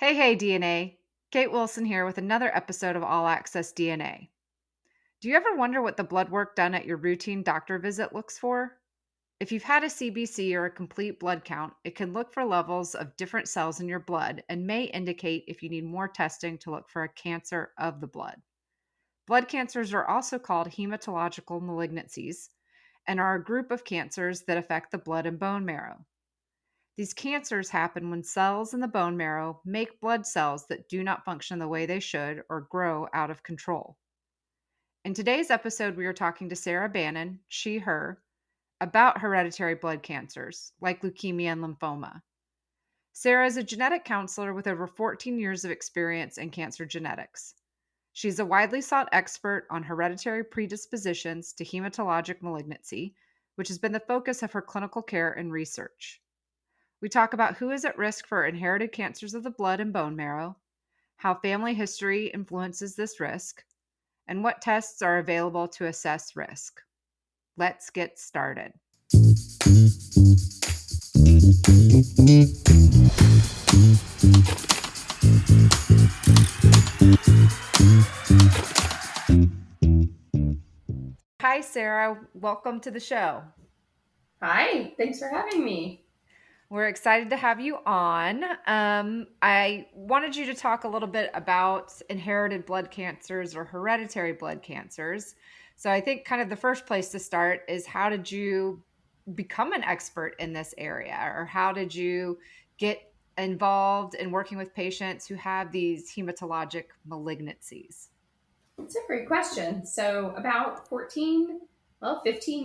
Hey, DNA. Kate Wilson here with another episode of All Access DNA. Do you ever wonder what the blood work done at your routine doctor visit looks for? If you've had a CBC or a complete blood count, it can look for levels of different cells in your blood and may indicate if you need more testing to look for a cancer of the blood. Blood cancers are also called hematological malignancies and are a group of cancers that affect the blood and bone marrow. These cancers happen when cells in the bone marrow make blood cells that do not function the way they should or grow out of control. In today's episode, we are talking to Sarah Bannon, she, her, about hereditary blood cancers like leukemia and lymphoma. Sarah is a genetic counselor with over 14 years of experience in cancer genetics. She's a widely sought expert on hereditary predispositions to hematologic malignancy, which has been the focus of her clinical care and research. We talk about who is at risk for inherited cancers of the blood and bone marrow, how family history influences this risk, and what tests are available to assess risk. Let's get started. Hi, Sarah. Welcome to the show. Hi, thanks for having me. We're excited to have you on. I wanted you to talk a little bit about inherited blood cancers or hereditary blood cancers. So I think kind of the first place to start is how did you become an expert in this area, or how did you get involved in working with patients who have these hematologic malignancies? It's a great question. So, about 15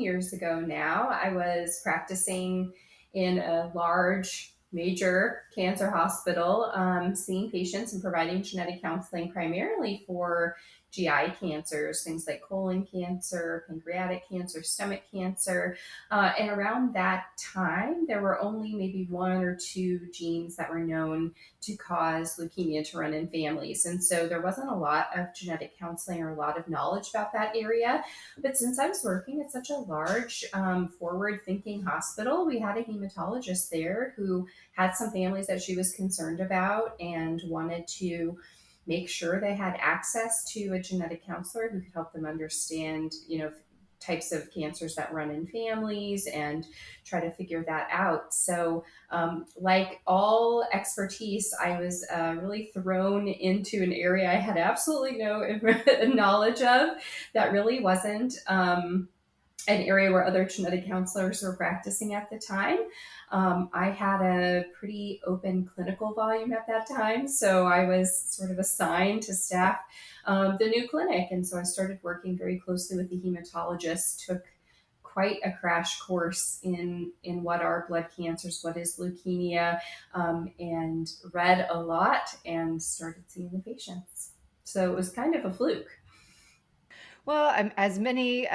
years ago now, I was practicing in a large, major cancer hospital, seeing patients and providing genetic counseling primarily for GI cancers, things like colon cancer, pancreatic cancer, stomach cancer. And around that time, there were only maybe one or two genes that were known to cause leukemia to run in families. And so there wasn't a lot of genetic counseling or a lot of knowledge about that area. But since I was working at such a large, forward thinking hospital, we had a hematologist there who had some families that she was concerned about and wanted to make sure they had access to a genetic counselor who could help them understand, types of cancers that run in families and try to figure that out. So, like all expertise, I was really thrown into an area I had absolutely no knowledge of. That really wasn't an area where other genetic counselors were practicing at the time. I had a pretty open clinical volume at that time, so I was sort of assigned to staff the new clinic. And so I started working very closely with the hematologist, took quite a crash course in what are blood cancers, what is leukemia, and read a lot and started seeing the patients. So it was kind of a fluke. Well, as many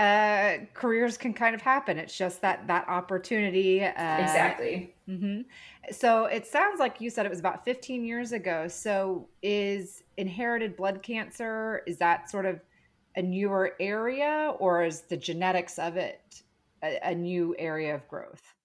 careers can kind of happen. It's just that opportunity. Exactly. Mhm. So it sounds like you said it was about 15 years ago. So is inherited blood cancer, is that sort of a newer area, or is the genetics of it a new area of growth?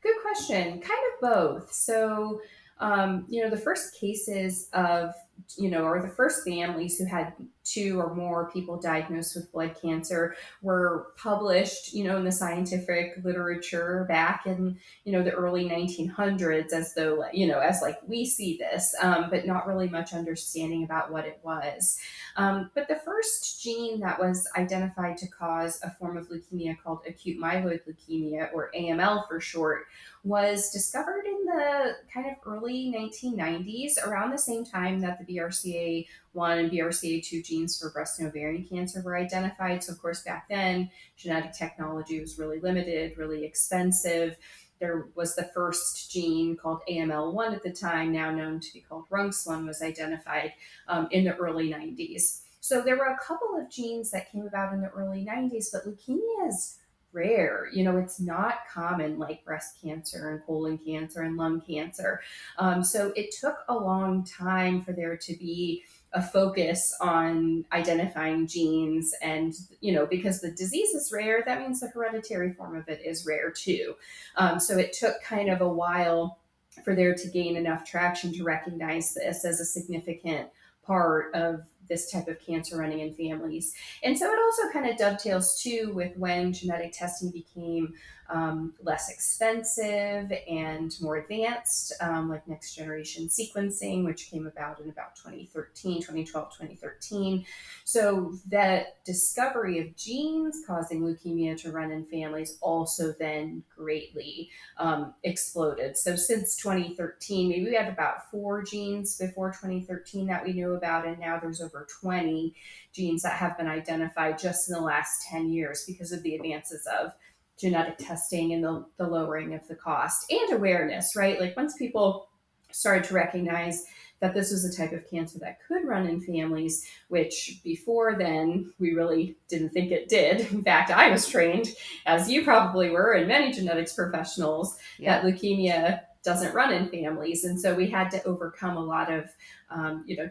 Good question. Kind of both. So, the first cases of, or the first families who had two or more people diagnosed with blood cancer were published, in the scientific literature back in, the early 1900s, as though, as like we see this, but not really much understanding about what it was. But the first gene that was identified to cause a form of leukemia called acute myeloid leukemia, or AML for short, was discovered in the kind of early 1990s, around the same time that the BRCA1 and BRCA2 genes for breast and ovarian cancer were identified. So, of course, back then, genetic technology was really limited, really expensive. There was the first gene called AML1 at the time, now known to be called RUNX1, was identified in the early 90s. So there were a couple of genes that came about in the early 90s, but leukemia is rare. It's not common like breast cancer and colon cancer and lung cancer. So it took a long time for there to be a focus on identifying genes. And, because the disease is rare, that means the hereditary form of it is rare too. So it took kind of a while for there to gain enough traction to recognize this as a significant part of this type of cancer running in families. And so it also kind of dovetails too with when genetic testing became less expensive and more advanced, like next generation sequencing, which came about in about 2013, 2012, 2013. So that discovery of genes causing leukemia to run in families also then greatly exploded. So since 2013, maybe we had about 4 genes before 2013 that we knew about, and now there's over 20 genes that have been identified just in the last 10 years because of the advances of genetic testing and the lowering of the cost and awareness, right? Like once people started to recognize that this was a type of cancer that could run in families, which before then we really didn't think it did. In fact, I was trained, as you probably were, and many genetics professionals, that Yep. leukemia doesn't run in families. And so we had to overcome a lot of,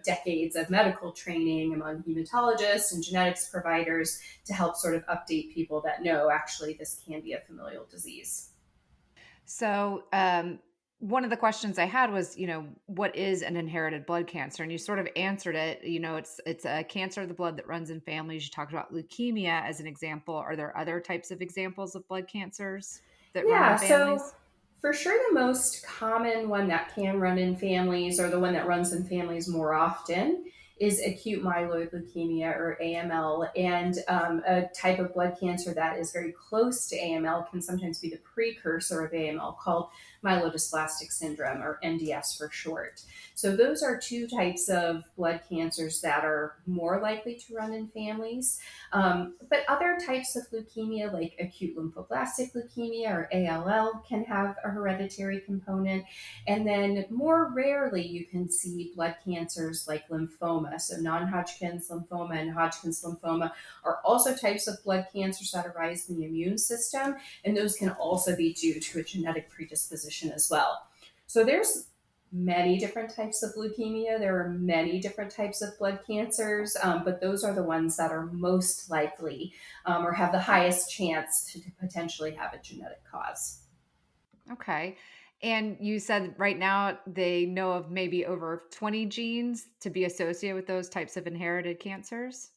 decades of medical training among hematologists and genetics providers to help sort of update people that no, actually, this can be a familial disease. So, one of the questions I had was, what is an inherited blood cancer? And you sort of answered it. It's a cancer of the blood that runs in families. You talked about leukemia as an example. Are there other types of examples of blood cancers that run in Yeah, so families? for sure the most common one that can run in families, or the one that runs in families more often, is acute myeloid leukemia, or AML. And a type of blood cancer that is very close to AML can sometimes be the precursor of AML, called myelodysplastic syndrome, or MDS for short. So those are two types of blood cancers that are more likely to run in families. But other types of leukemia, like acute lymphoblastic leukemia, or ALL, can have a hereditary component. And then more rarely, you can see blood cancers like lymphoma. So, non Hodgkin's lymphoma and Hodgkin's lymphoma are also types of blood cancers that arise in the immune system. And those can also be due to a genetic predisposition as well. So, there's many different types of leukemia. There are many different types of blood cancers, but those are the ones that are most likely, or have the highest chance to potentially have a genetic cause. Okay. And you said right now they know of maybe over 20 genes to be associated with those types of inherited cancers.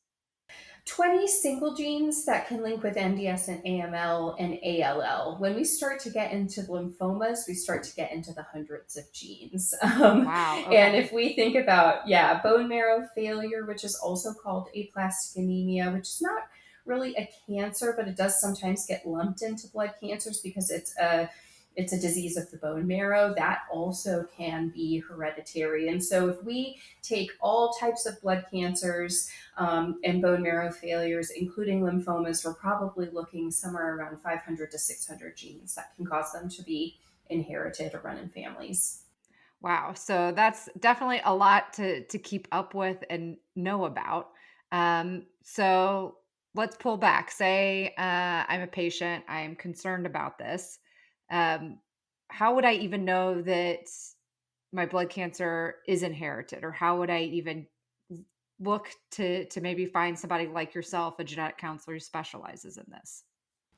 20 single genes that can link with MDS and AML and ALL. When we start to get into lymphomas, we start to get into the hundreds of genes. Wow. And Okay. if we think about, yeah, bone marrow failure, which is also called aplastic anemia, which is not really a cancer, but it does sometimes get lumped into blood cancers because it's a disease of the bone marrow that also can be hereditary. And so, if we take all types of blood cancers and bone marrow failures, including lymphomas, we're probably looking somewhere around 500 to 600 genes that can cause them to be inherited or run in families. Wow. So that's definitely a lot to keep up with and know about. So let's pull back. Say I'm a patient. I'm concerned about this. Um, how would I even know that my blood cancer is inherited, or how would I even look to maybe find somebody like yourself, a genetic counselor who specializes in this?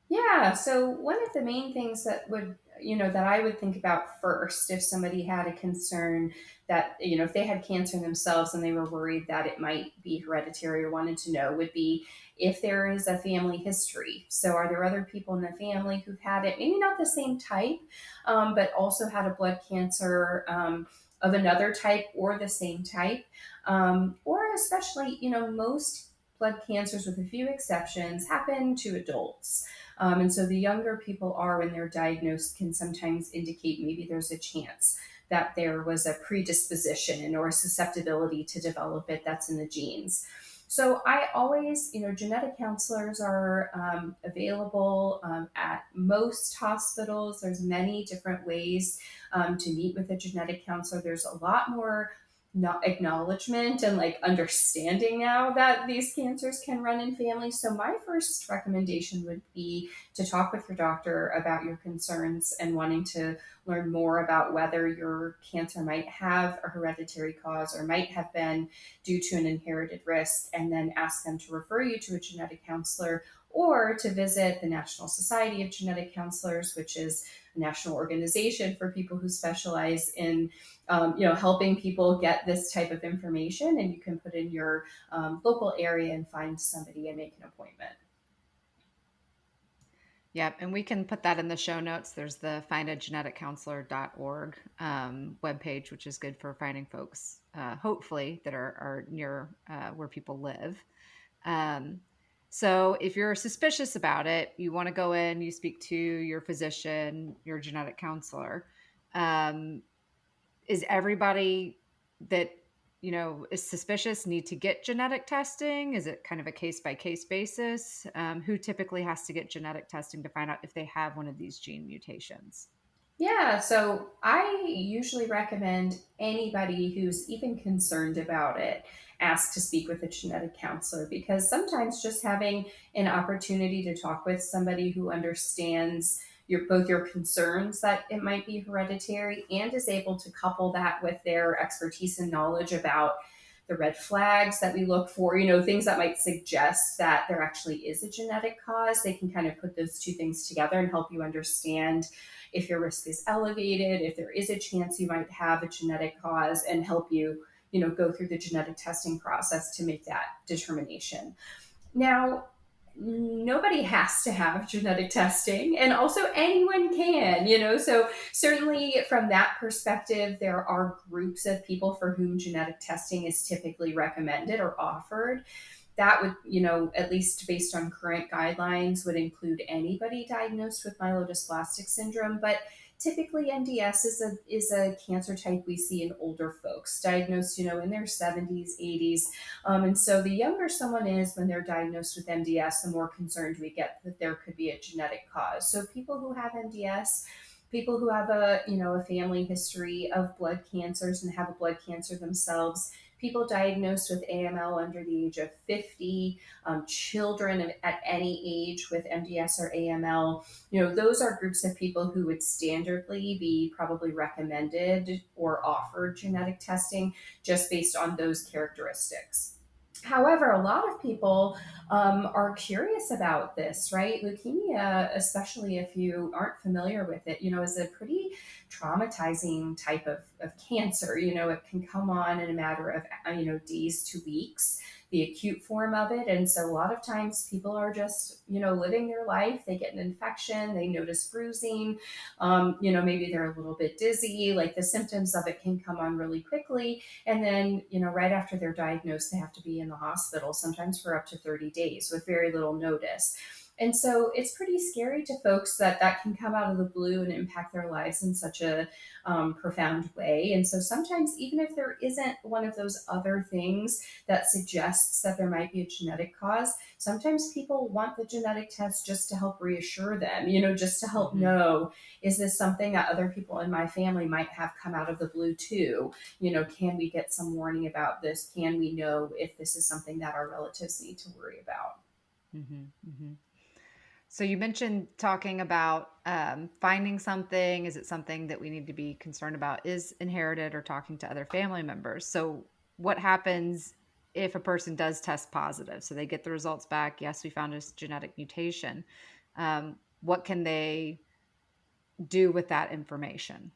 Yeah, so one of the main things that I would think about first if somebody had a concern that, if they had cancer themselves and they were worried that it might be hereditary or wanted to know, would be if there is a family history. So, are there other people in the family who've had it? Maybe not the same type, but also had a blood cancer of another type or the same type. Or especially, most blood cancers, with a few exceptions, happen to adults. And so the younger people are when they're diagnosed can sometimes indicate maybe there's a chance that there was a predisposition or a susceptibility to develop it that's in the genes. So I always, genetic counselors are available at most hospitals. There's many different ways to meet with a genetic counselor. There's a lot more not acknowledgement and like understanding now that these cancers can run in families. So my first recommendation would be to talk with your doctor about your concerns and wanting to learn more about whether your cancer might have a hereditary cause or might have been due to an inherited risk, and then ask them to refer you to a genetic counselor or to visit the National Society of Genetic Counselors, which is a national organization for people who specialize in, helping people get this type of information. And you can put in your local area and find somebody and make an appointment. Yep, and we can put that in the show notes. There's the findageneticcounselor.org webpage, which is good for finding folks, hopefully, that are near where people live. Um, so if you're suspicious about it, you want to go in, you speak to your physician, your genetic counselor. Um, is everybody that is suspicious need to get genetic testing? Is it kind of a case by case basis? Who typically has to get genetic testing to find out if they have one of these gene mutations? Yeah, so I usually recommend anybody who's even concerned about it ask to speak with a genetic counselor, because sometimes just having an opportunity to talk with somebody who understands both your concerns that it might be hereditary and is able to couple that with their expertise and knowledge about the red flags that we look for, things that might suggest that there actually is a genetic cause. They can kind of put those two things together and help you understand if your risk is elevated, if there is a chance you might have a genetic cause, and help you, go through the genetic testing process to make that determination. Now, nobody has to have genetic testing, and also anyone can, so certainly from that perspective, there are groups of people for whom genetic testing is typically recommended or offered. That would, at least based on current guidelines, would include anybody diagnosed with myelodysplastic syndrome. But typically, MDS is a cancer type we see in older folks diagnosed, in their 70s, 80s. And so the younger someone is when they're diagnosed with MDS, the more concerned we get that there could be a genetic cause. So people who have MDS, people who have a family history of blood cancers and have a blood cancer themselves, people diagnosed with AML under the age of 50, children at any age with MDS or AML, those are groups of people who would standardly be probably recommended or offered genetic testing just based on those characteristics. However, a lot of people are curious about this, right? Leukemia, especially if you aren't familiar with it, is a pretty traumatizing type of cancer. It can come on in a matter of, days to weeks, the acute form of it. And so a lot of times people are just, living their life. They get an infection, they notice bruising, maybe they're a little bit dizzy, like the symptoms of it can come on really quickly. And then, right after they're diagnosed, they have to be in the hospital, sometimes for up to 30 days with very little notice. And so it's pretty scary to folks that that can come out of the blue and impact their lives in such a profound way. And so sometimes, even if there isn't one of those other things that suggests that there might be a genetic cause, sometimes people want the genetic test just to help reassure them, just to help Mm-hmm. know, is this something that other people in my family might have come out of the blue too? Can we get some warning about this? Can we know if this is something that our relatives need to worry about? Mm-hmm. Mm-hmm. So you mentioned talking about finding something. Is it something that we need to be concerned about is inherited, or talking to other family members? So what happens if a person does test positive? So they get the results back. Yes, we found a genetic mutation. What can they do with that information?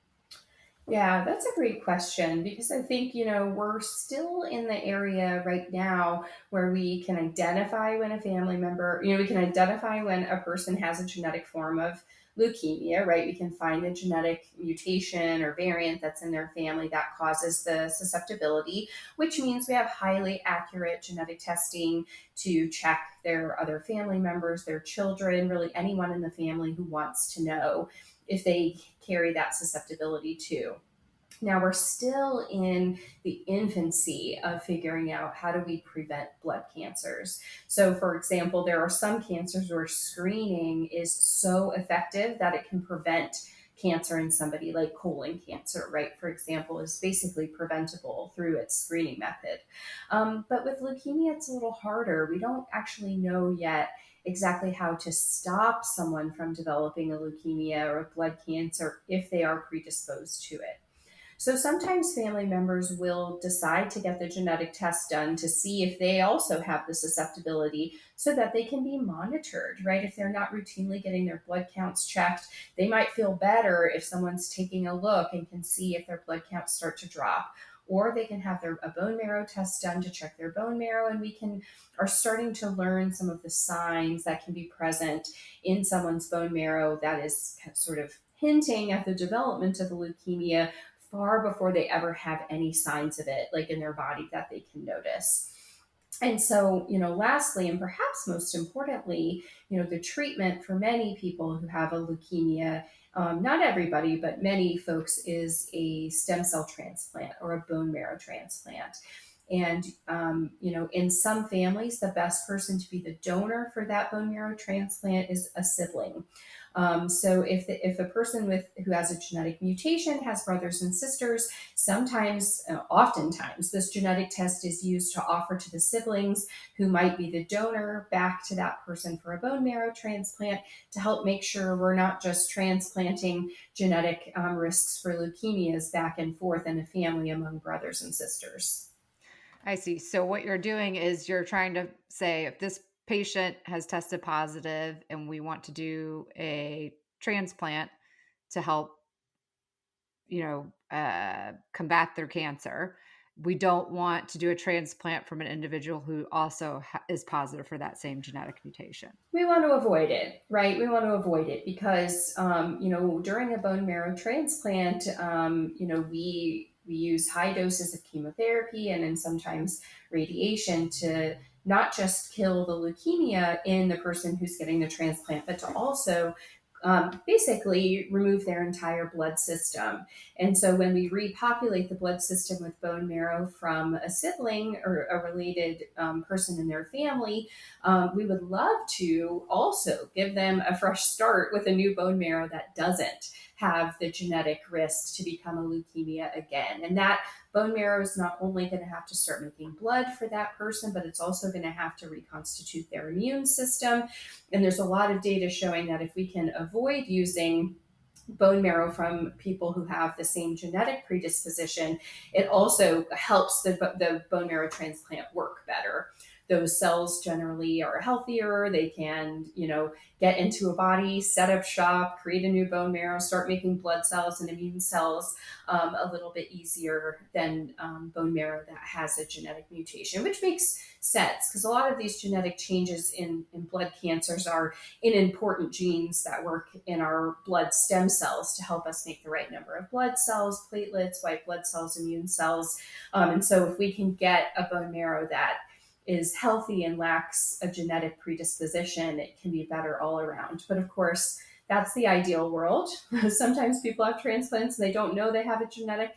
Yeah, that's a great question, because I think, we're still in the area right now where we can identify when a family member, we can identify when a person has a genetic form of leukemia, right? We can find the genetic mutation or variant that's in their family that causes the susceptibility, which means we have highly accurate genetic testing to check their other family members, their children, really anyone in the family who wants to know if they carry that susceptibility too. Now, we're still in the infancy of figuring out how do we prevent blood cancers. So, for example, there are some cancers where screening is so effective that it can prevent cancer in somebody, like colon cancer, right? For example, is basically preventable through its screening method. But with leukemia, it's a little harder. We don't actually know yet exactly how to stop someone from developing a leukemia or a blood cancer if they are predisposed to it. So sometimes family members will decide to get the genetic test done to see if they also have the susceptibility so that they can be monitored, right? If they're not routinely getting their blood counts checked, they might feel better if someone's taking a look and can see if their blood counts start to drop. Or they can have a bone marrow test done to check their bone marrow, and we can are starting to learn some of the signs that can be present in someone's bone marrow that is sort of hinting at the development of a leukemia far before they ever have any signs of it, like in their body that they can notice. And so, lastly, and perhaps most importantly, the treatment for many people who have a leukemia, not everybody, but many folks, is a stem cell transplant or a bone marrow transplant. And, in some families, the best person to be the donor for that bone marrow transplant is a sibling. So if a person who has a genetic mutation has brothers and sisters, sometimes, oftentimes, this genetic test is used to offer to the siblings who might be the donor back to that person for a bone marrow transplant to help make sure we're not just transplanting genetic risks for leukemias back and forth in a family among brothers and sisters. I see. So what you're doing is you're trying to say if this patient has tested positive and we want to do a transplant to help, combat their cancer, we don't want to do a transplant from an individual who also is positive for that same genetic mutation. We want to avoid it, right? We want to avoid it because, during a bone marrow transplant, we use high doses of chemotherapy and then sometimes radiation to not just kill the leukemia in the person who's getting the transplant, but to also basically remove their entire blood system. And so when we repopulate the blood system with bone marrow from a sibling or a related person in their family, we would love to also give them a fresh start with a new bone marrow that doesn't have the genetic risk to become a leukemia again. And that bone marrow is not only going to have to start making blood for that person, but it's also going to have to reconstitute their immune system. And there's a lot of data showing that if we can avoid using bone marrow from people who have the same genetic predisposition, it also helps the bone marrow transplant work better. Those cells generally are healthier. They can, get into a body, set up shop, create a new bone marrow, start making blood cells and immune cells a little bit easier than bone marrow that has a genetic mutation, which makes sense because a lot of these genetic changes in blood cancers are in important genes that work in our blood stem cells to help us make the right number of blood cells, platelets, white blood cells, immune cells. And so if we can get a bone marrow that is healthy and lacks a genetic predisposition, it can be better all around. But of course, that's the ideal world. Sometimes people have transplants and they don't know they have a genetic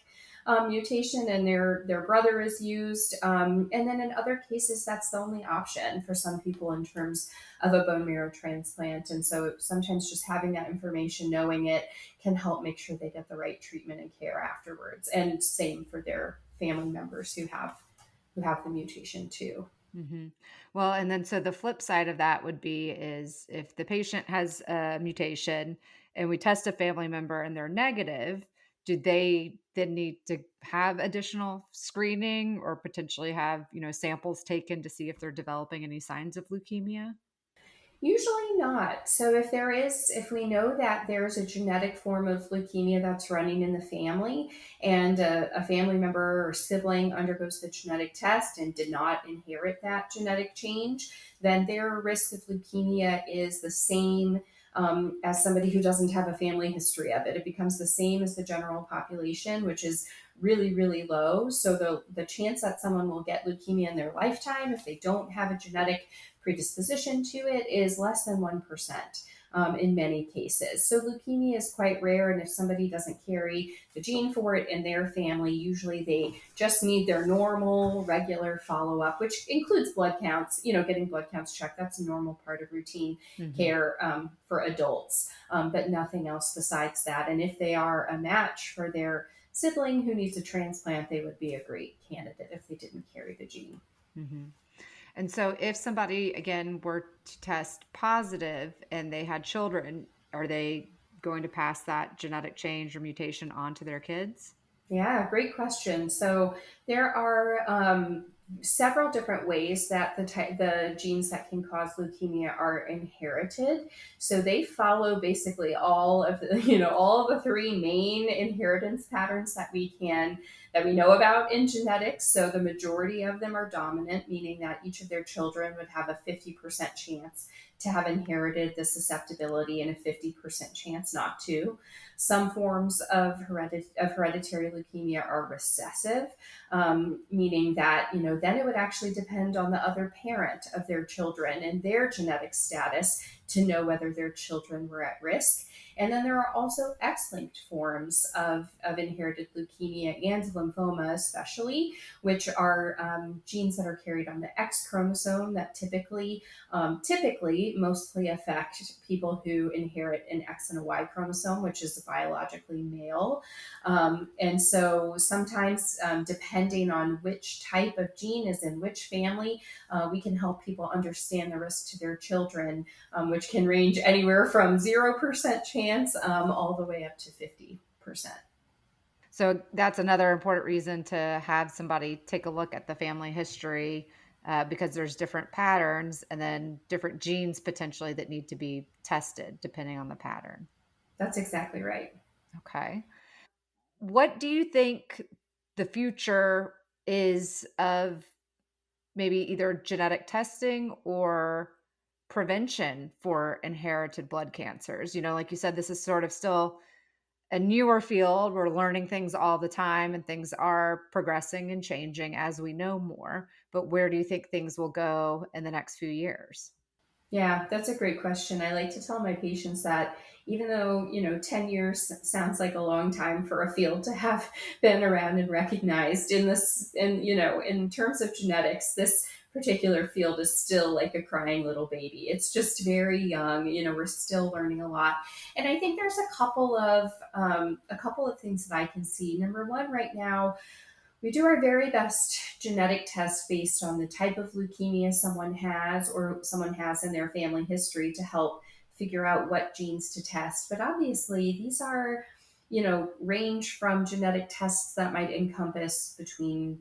mutation and their brother is used. And then in other cases, that's the only option for some people in terms of a bone marrow transplant. And so sometimes just having that information, knowing it, can help make sure they get the right treatment and care afterwards. And same for their family members who have the mutation too. hmm Well, and then so the flip side of that would be is if the patient has a mutation and we test a family member and they're negative, do they then need to have additional screening or potentially have, samples taken to see if they're developing any signs of leukemia? Usually not. So if we know that there's a genetic form of leukemia that's running in the family, and a family member or sibling undergoes the genetic test and did not inherit that genetic change, then their risk of leukemia is the same as somebody who doesn't have a family history of it. It becomes the same as the general population, which is really, really low. So the chance that someone will get leukemia in their lifetime if they don't have a genetic predisposition to it is less than 1%. In many cases. So leukemia is quite rare, and if somebody doesn't carry the gene for it in their family, usually they just need their normal, regular follow up, which includes blood counts, getting blood counts checked. That's a normal part of routine hmm care for adults, but nothing else besides that. And if they are a match for their sibling who needs a transplant, they would be a great candidate if they didn't carry the gene. hmm And so if somebody again were to test positive and they had children, are they going to pass that genetic change or mutation on to their kids? Yeah, great question. So there are several different ways that the genes that can cause leukemia are inherited. So they follow basically all of the all of the three main inheritance patterns that we know about in genetics. So the majority of them are dominant, meaning that each of their children would have a 50% chance to have inherited the susceptibility and a 50% chance not to. Some forms of hereditary leukemia are recessive, meaning that then it would actually depend on the other parent of their children and their genetic status to know whether their children were at risk. And then there are also X-linked forms of inherited leukemia and lymphoma, especially, which are genes that are carried on the X chromosome that typically mostly affect people who inherit an X and a Y chromosome, which is biologically male. And so sometimes, depending on which type of gene is in which family, we can help people understand the risk to their children, which can range anywhere from 0% chance all the way up to 50%. So that's another important reason to have somebody take a look at the family history, because there's different patterns and then different genes potentially that need to be tested depending on the pattern. That's exactly right. Okay. What do you think the future is of maybe either genetic testing or prevention for inherited blood cancers? Like you said, this is sort of still a newer field. We're learning things all the time and things are progressing and changing as we know more. But where do you think things will go in the next few years? Yeah, that's a great question. I like to tell my patients that even though, 10 years sounds like a long time for a field to have been around and recognized in this, in terms of genetics, this particular field is still like a crying little baby. It's just very young. We're still learning a lot. And I think there's a couple of things that I can see. Number one, right now, we do our very best genetic test based on the type of leukemia someone has or someone has in their family history to help figure out what genes to test. But obviously, these are, range from genetic tests that might encompass between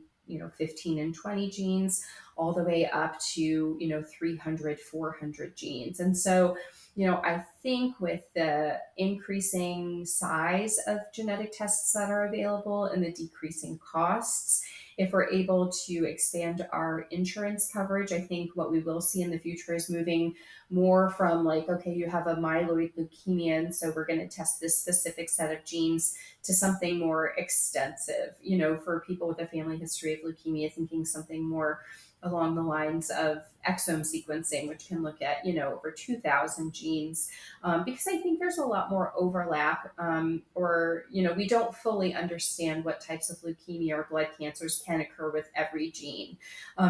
15 and 20 genes all the way up to 300, 400 genes. And so I think with the increasing size of genetic tests that are available and the decreasing costs, if we're able to expand our insurance coverage, I think what we will see in the future is moving more from like, okay, you have a myeloid leukemia, and so we're going to test this specific set of genes to something more extensive, for people with a family history of leukemia, thinking something more along the lines of exome sequencing, which can look at, over 2,000 genes, because I think there's a lot more overlap, or, we don't fully understand what types of leukemia or blood cancers can occur with every gene.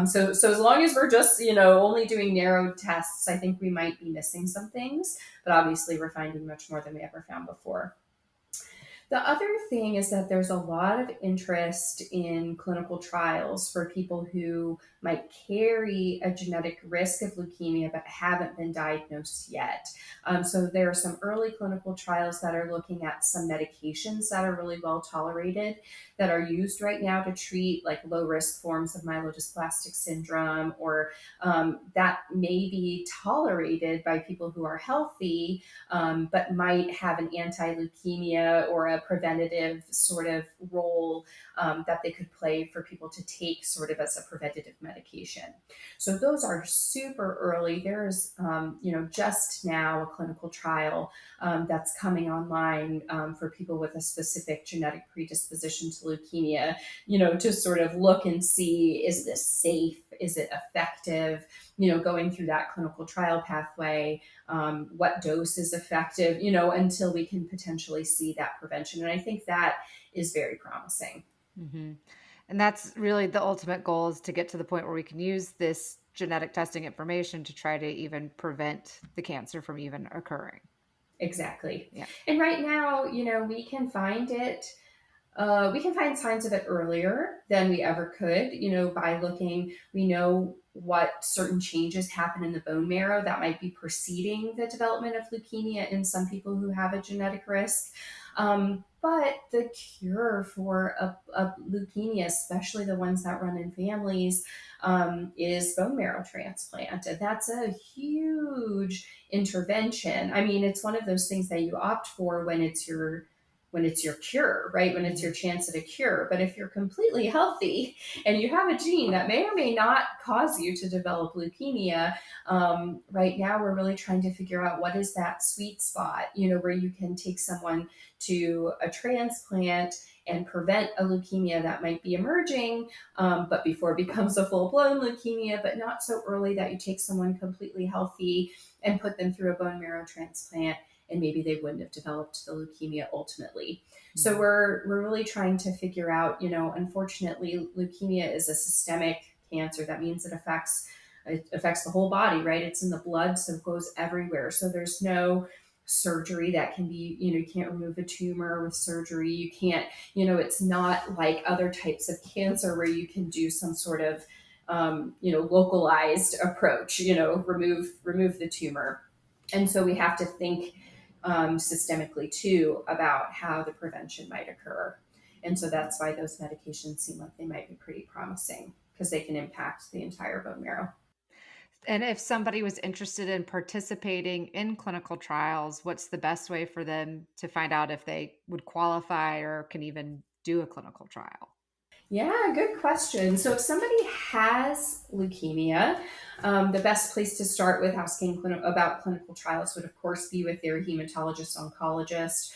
So as long as we're just, only doing narrow tests, I think we might be missing some things, but obviously we're finding much more than we ever found before. The other thing is that there's a lot of interest in clinical trials for people who might carry a genetic risk of leukemia but haven't been diagnosed yet. So there are some early clinical trials that are looking at some medications that are really well tolerated that are used right now to treat like low risk forms of myelodysplastic syndrome, or that may be tolerated by people who are healthy, but might have an anti leukemia or a preventative sort of role that they could play for people to take sort of as a preventative medication. So those are super early. There's, just now a clinical trial that's coming online for people with a specific genetic predisposition to leukemia, to sort of look and see, is this safe? Is it effective? Going through that clinical trial pathway, what dose is effective, until we can potentially see that prevention. And I think that is very promising. Hmm. And that's really the ultimate goal, is to get to the point where we can use this genetic testing information to try to even prevent the cancer from even occurring. Exactly. Yeah. And right now, we can find it. We can find signs of it earlier than we ever could, by looking. We know what certain changes happen in the bone marrow that might be preceding the development of leukemia in some people who have a genetic risk. But the cure for a leukemia, especially the ones that run in families, is bone marrow transplant. And that's a huge intervention. I mean, it's one of those things that you opt for when it's your cure, right? When it's your chance at a cure. But if you're completely healthy and you have a gene that may or may not cause you to develop leukemia, right now we're really trying to figure out what is that sweet spot, where you can take someone to a transplant and prevent a leukemia that might be emerging, but before it becomes a full blown leukemia, but not so early that you take someone completely healthy and put them through a bone marrow transplant and maybe they wouldn't have developed the leukemia ultimately. So Mhm. we're really trying to figure out, unfortunately, leukemia is a systemic cancer. That means it affects the whole body, right? It's in the blood, so it goes everywhere. So there's no surgery that can be, you can't remove a tumor with surgery. You can't, it's not like other types of cancer where you can do some sort of localized approach, remove the tumor. And so we have to think systemically too about how the prevention might occur. And so that's why those medications seem like they might be pretty promising because they can impact the entire bone marrow. And if somebody was interested in participating in clinical trials, what's the best way for them to find out if they would qualify or can even do a clinical trial? Yeah, good question. So, if somebody has leukemia, the best place to start with asking about clinical trials would, of course, be with their hematologist oncologist.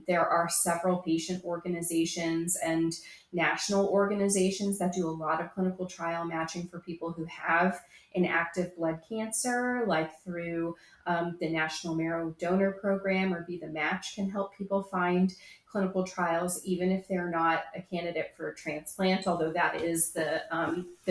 There are several patient organizations and national organizations that do a lot of clinical trial matching for people who have an active blood cancer, like through the National Marrow Donor Program or Be the Match can help people find clinical trials, even if they're not a candidate for a transplant, although that is the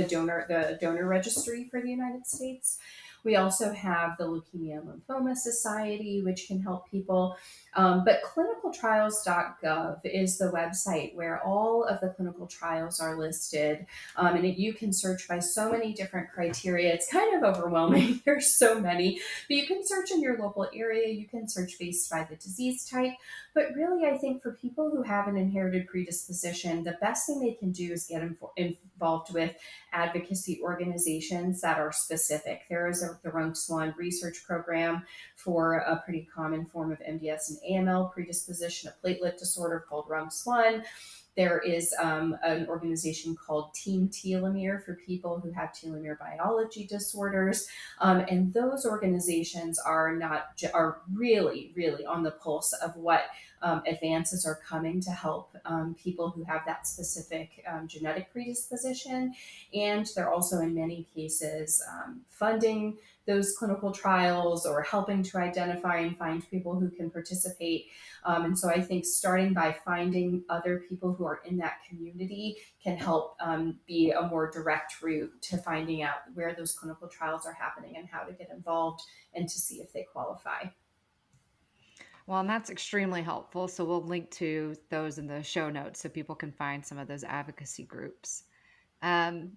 donor registry for the United States. We also have the Leukemia and Lymphoma Society, which can help people. But clinicaltrials.gov is the website where all of the clinical trials are listed. And you can search by so many different criteria. It's kind of overwhelming. There's so many. But you can search in your local area. You can search based by the disease type. But really, I think for people who have an inherited predisposition, the best thing they can do is get involved with advocacy organizations that are specific. There is the Runx-1 research program for a pretty common form of MDS and AML predisposition, a platelet disorder called Runx-1. There is an organization called Team Telomere for people who have telomere biology disorders, and those organizations are really, really on the pulse of what advances are coming to help people who have that specific genetic predisposition. And they're also, in many cases, funding those clinical trials or helping to identify and find people who can participate. And so I think starting by finding other people who are in that community can help be a more direct route to finding out where those clinical trials are happening and how to get involved and to see if they qualify. Well, and that's extremely helpful. So we'll link to those in the show notes so people can find some of those advocacy groups. Um,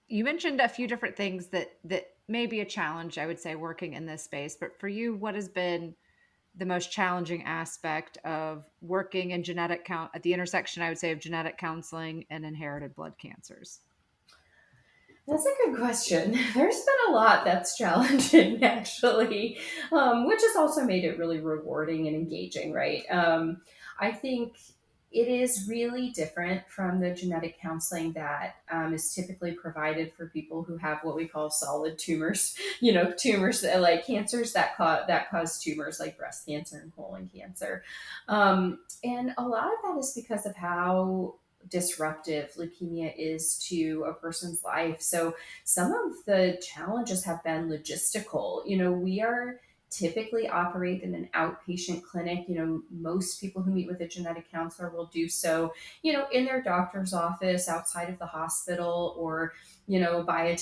you mentioned a few different things that may be a challenge, I would say, working in this space. But for you, what has been the most challenging aspect of working in genetic count at the intersection, I would say, of genetic counseling and inherited blood cancers? That's a good question. There's been a lot that's challenging, actually, which has also made it really rewarding and engaging, right? I think it is really different from the genetic counseling that is typically provided for people who have what we call solid tumors, tumors like cancers that cause tumors like breast cancer and colon cancer. And a lot of that is because of how disruptive leukemia is to a person's life. So some of the challenges have been logistical. We are typically operate in an outpatient clinic. Most people who meet with a genetic counselor will do so, in their doctor's office outside of the hospital, or, by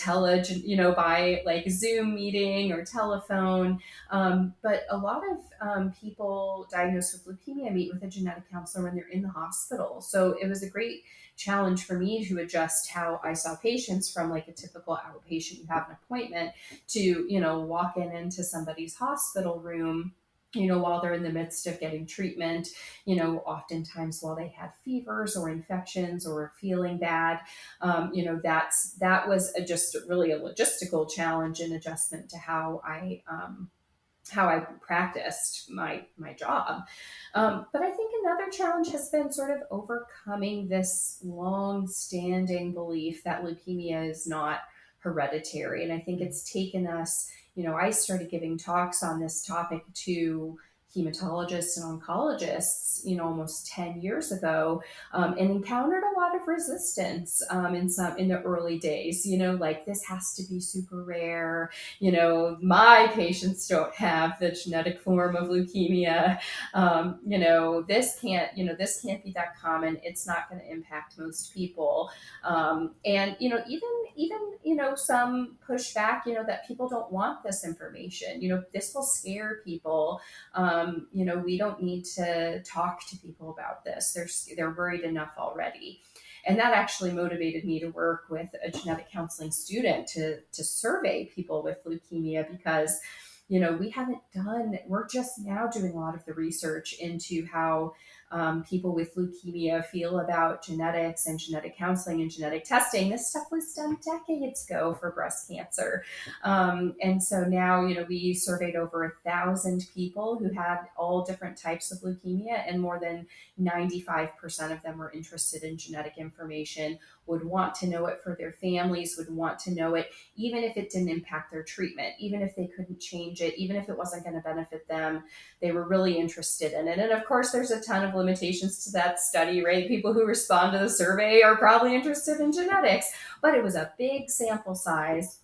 by like Zoom meeting or telephone. But a lot of people diagnosed with leukemia meet with a genetic counselor when they're in the hospital. So it was a great challenge for me to adjust how I saw patients from like a typical outpatient, you have an appointment, to, walking into somebody's hospital room, while they're in the midst of getting treatment, oftentimes while they had fevers or infections or feeling bad. That was just really a logistical challenge and adjustment to how I practiced my job. But I think another challenge has been sort of overcoming this long-standing belief that leukemia is not hereditary, and I think it's taken us. I started giving talks on this topic to hematologists and oncologists, almost 10 years ago, and encountered a lot of resistance in the early days. Like, this has to be super rare. My patients don't have the genetic form of leukemia. This can't be that common. It's not going to impact most people. And even some pushback, that people don't want this information. This will scare people. We don't need to talk to people about this. They're worried enough already. And that actually motivated me to work with a genetic counseling student to survey people with leukemia, because, we're just now doing a lot of the research into how people with leukemia feel about genetics and genetic counseling and genetic testing. This stuff was done decades ago for breast cancer. And so now, we surveyed over 1,000 people who had all different types of leukemia, and more than 95% of them were interested in genetic information, would want to know it for their families, would want to know it, even if it didn't impact their treatment, even if they couldn't change it, even if it wasn't going to benefit them. They were really interested in it. And of course, there's a ton of limitations to that study, right? People who respond to the survey are probably interested in genetics, but it was a big sample size.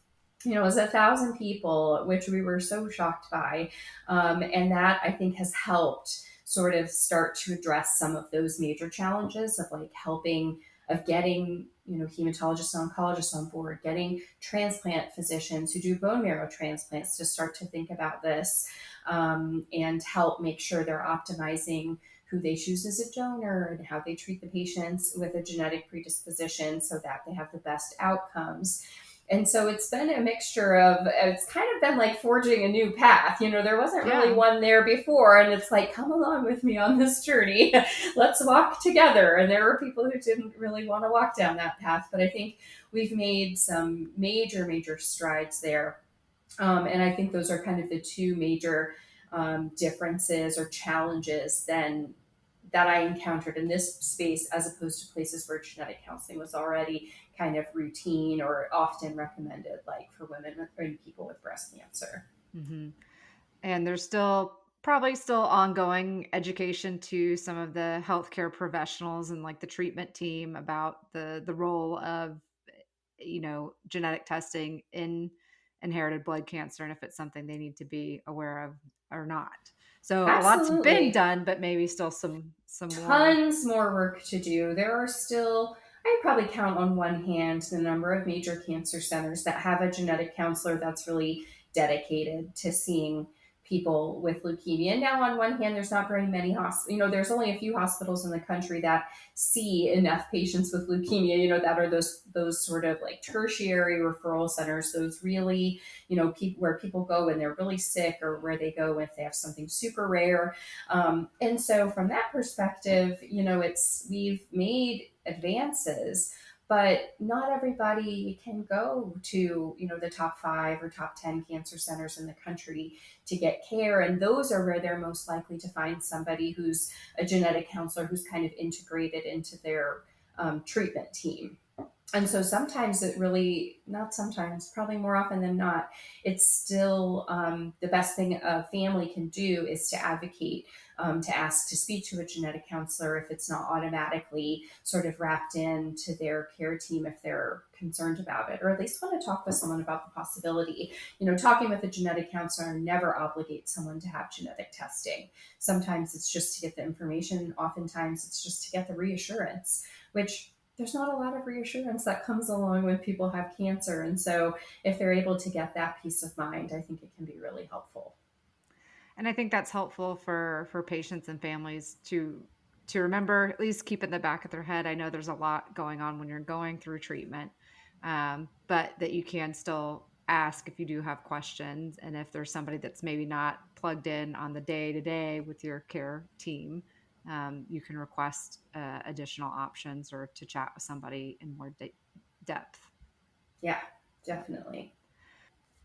It was 1,000 people, which we were so shocked by. And that, I think, has helped sort of start to address some of those major challenges of like helping, of getting, hematologists and oncologists on board, getting transplant physicians who do bone marrow transplants to start to think about this, and help make sure they're optimizing who they choose as a donor and how they treat the patients with a genetic predisposition so that they have the best outcomes. And so it's been a mixture of, it's kind of been like forging a new path. There wasn't really Yeah. one there before. And it's like, come along with me on this journey. Let's walk together. And there were people who didn't really want to walk down that path. But I think we've made some major, major strides there. And I think those are kind of the two major differences or challenges then that I encountered in this space, as opposed to places where genetic counseling was already kind of routine or often recommended, like for women and people with breast cancer. Hmm. And there's probably still ongoing education to some of the healthcare professionals and like the treatment team about the role of, genetic testing in inherited blood cancer, and if it's something they need to be aware of or not. So a lot's been Absolutely. done, but maybe still some more. Tons more work to do. There are still, I probably count on one hand the number of major cancer centers that have a genetic counselor that's really dedicated to seeing people with leukemia. Now, on one hand, there's not very many hospitals. There's only a few hospitals in the country that see enough patients with leukemia. That are those sort of like tertiary referral centers. Those really, where people go when they're really sick, or where they go if they have something super rare. And so from that perspective, we've made advances, but not everybody can go to, the top 5 or top 10 cancer centers in the country to get care. And those are where they're most likely to find somebody who's a genetic counselor who's kind of integrated into their treatment team. And so sometimes it really, not sometimes, probably more often than not, it's still the best thing a family can do is to advocate, to ask to speak to a genetic counselor if it's not automatically sort of wrapped into their care team if they're concerned about it, or at least want to talk with someone about the possibility. Talking with a genetic counselor never obligates someone to have genetic testing. Sometimes it's just to get the information, oftentimes it's just to get the reassurance, which there's not a lot of reassurance that comes along when people have cancer. And so if they're able to get that peace of mind, I think it can be really helpful. And I think that's helpful for patients and families to remember, at least keep in the back of their head. I know there's a lot going on when you're going through treatment, but that you can still ask if you do have questions, and if there's somebody that's maybe not plugged in on the day to day with your care team, you can request additional options or to chat with somebody in more depth. Yeah, definitely.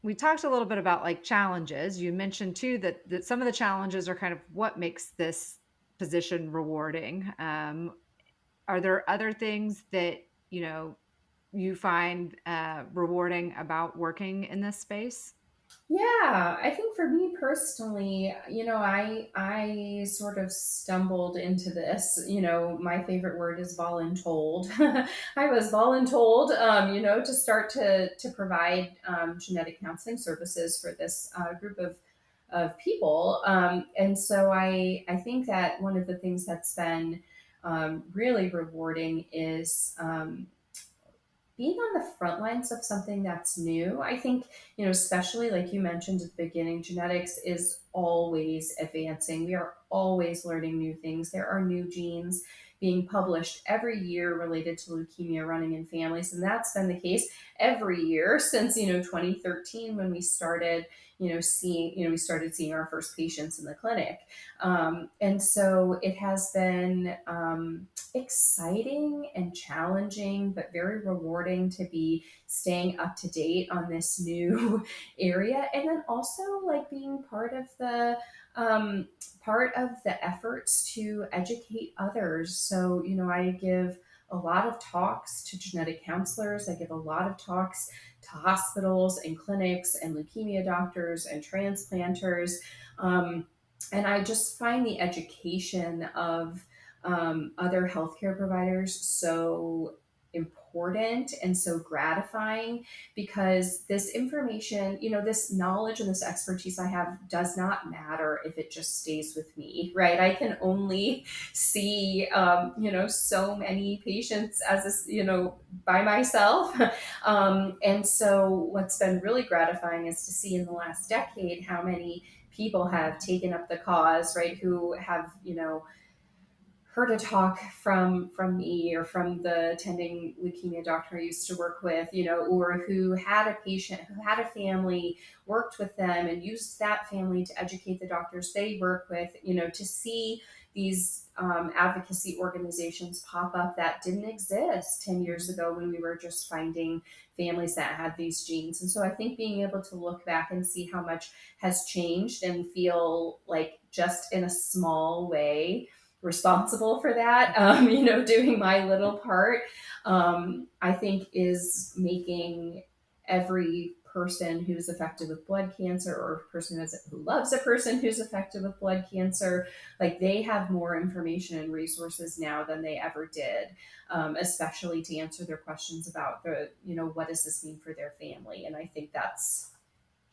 We talked a little bit about like challenges. You mentioned too that some of the challenges are kind of what makes this position rewarding. Are there other things that you find rewarding about working in this space? Yeah, I think for me personally, I sort of stumbled into this. My favorite word is voluntold. I was voluntold, to start to provide genetic counseling services for this group of people. And so I think that one of the things that's been really rewarding is being on the front lines of something that's new. I think, especially like you mentioned at the beginning, genetics is always advancing. We are always learning new things. There are new genes being published every year related to leukemia running in families. And that's been the case every year since, 2013 when we started, we started seeing our first patients in the clinic. And so it has been, exciting and challenging, but very rewarding to be staying up to date on this new area. And then also like being part of the efforts to educate others. So, I give a lot of talks to genetic counselors. I give a lot of talks to hospitals and clinics and leukemia doctors and transplanters. And I just find the education of other healthcare providers so important and so gratifying, because this information, this knowledge and this expertise I have does not matter if it just stays with me, right? I can only see, so many patients as this, by myself. And so what's been really gratifying is to see in the last decade how many people have taken up the cause, right? Who have, heard a talk from me or from the attending leukemia doctor I used to work with, or who had a patient who had a family, worked with them and used that family to educate the doctors they work with, to see these advocacy organizations pop up that didn't exist 10 years Mhm. ago when we were just finding families that had these genes. And so I think being able to look back and see how much has changed and feel like just in a small way responsible for that, doing my little part, I think is making every person who's affected with blood cancer, or a person who loves a person who's affected with blood cancer, like they have more information and resources now than they ever did, especially to answer their questions about what does this mean for their family. And I think that's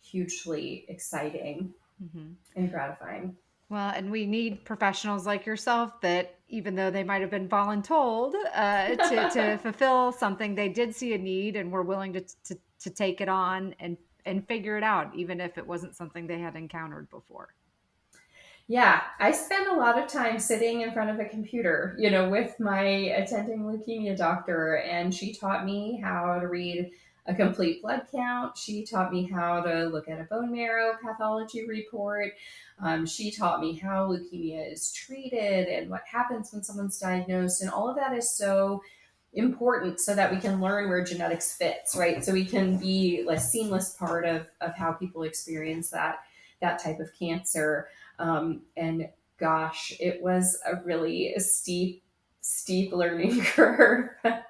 hugely exciting Mhm. and gratifying. Well, and we need professionals like yourself that, even though they might have been voluntold to fulfill something, they did see a need and were willing to take it on and figure it out, even if it wasn't something they had encountered before. Yeah, I spend a lot of time sitting in front of a computer, with my attending leukemia doctor, and she taught me how to read a complete blood count. She taught me how to look at a bone marrow pathology report. She taught me how leukemia is treated and what happens when someone's diagnosed, and all of that is so important so that we can learn where genetics fits, right? So we can be a seamless part of how people experience that type of cancer. And gosh, it was a really steep steep learning curve. But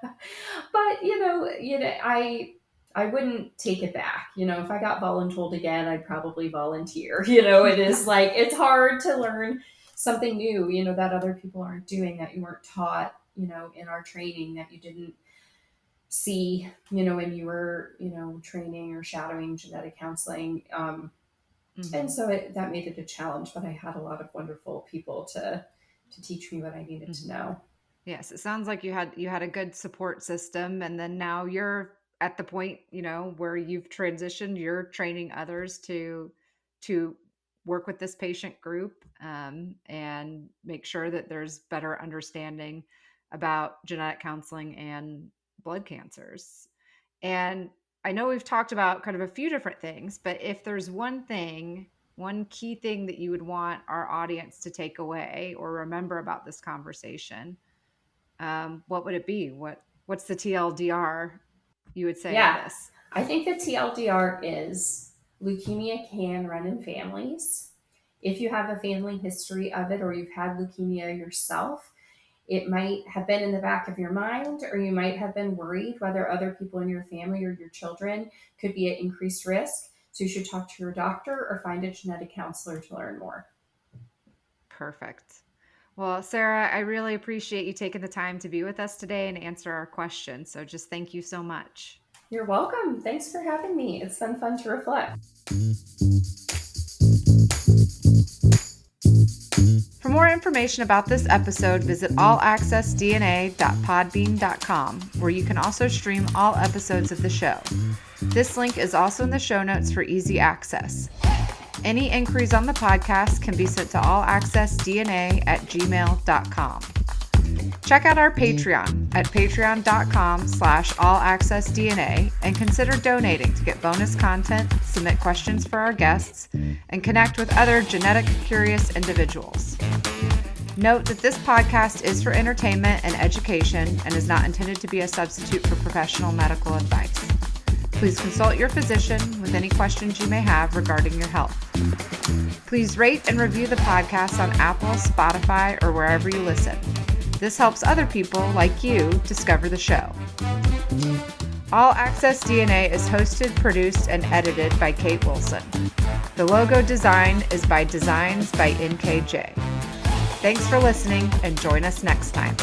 I wouldn't take it back. If I got voluntold again, I'd probably volunteer. It is like it's hard to learn something new, that other people aren't doing, that you weren't taught, in our training, that you didn't see, when you were, training or shadowing genetic counseling. And so that made it a challenge, but I had a lot of wonderful people to teach me what I needed to know. Yes, it sounds like you had a good support system, and then now you're at the point, where you've transitioned, you're training others to work with this patient group, and make sure that there's better understanding about genetic counseling and blood cancers. And I know we've talked about kind of a few different things, but if there's one key thing that you would want our audience to take away or remember about this conversation, what would it be? What's the TLDR you would say of Yeah, this? I think the TLDR is leukemia can run in families. If you have a family history of it or you've had leukemia yourself, it might have been in the back of your mind, or you might have been worried whether other people in your family or your children could be at increased risk. So you should talk to your doctor or find a genetic counselor to learn more. Perfect. Well, Sarah, I really appreciate you taking the time to be with us today and answer our questions. So just thank you so much. You're welcome. Thanks for having me. It's been fun to reflect. For more information about this episode, visit allaccessdna.podbean.com, where you can also stream all episodes of the show. This link is also in the show notes for easy access. Any inquiries on the podcast can be sent to allaccessdna@gmail.com. Check out our Patreon at patreon.com/allaccessdna and consider donating to get bonus content, submit questions for our guests, and connect with other genetic curious individuals. Note that this podcast is for entertainment and education and is not intended to be a substitute for professional medical advice. Please consult your physician with any questions you may have regarding your health. Please rate and review the podcast on Apple, Spotify, or wherever you listen. This helps other people like you discover the show. All Access DNA is hosted, produced, and edited by Kate Wilson. The logo design is by Designs by NKJ. Thanks for listening, and join us next time.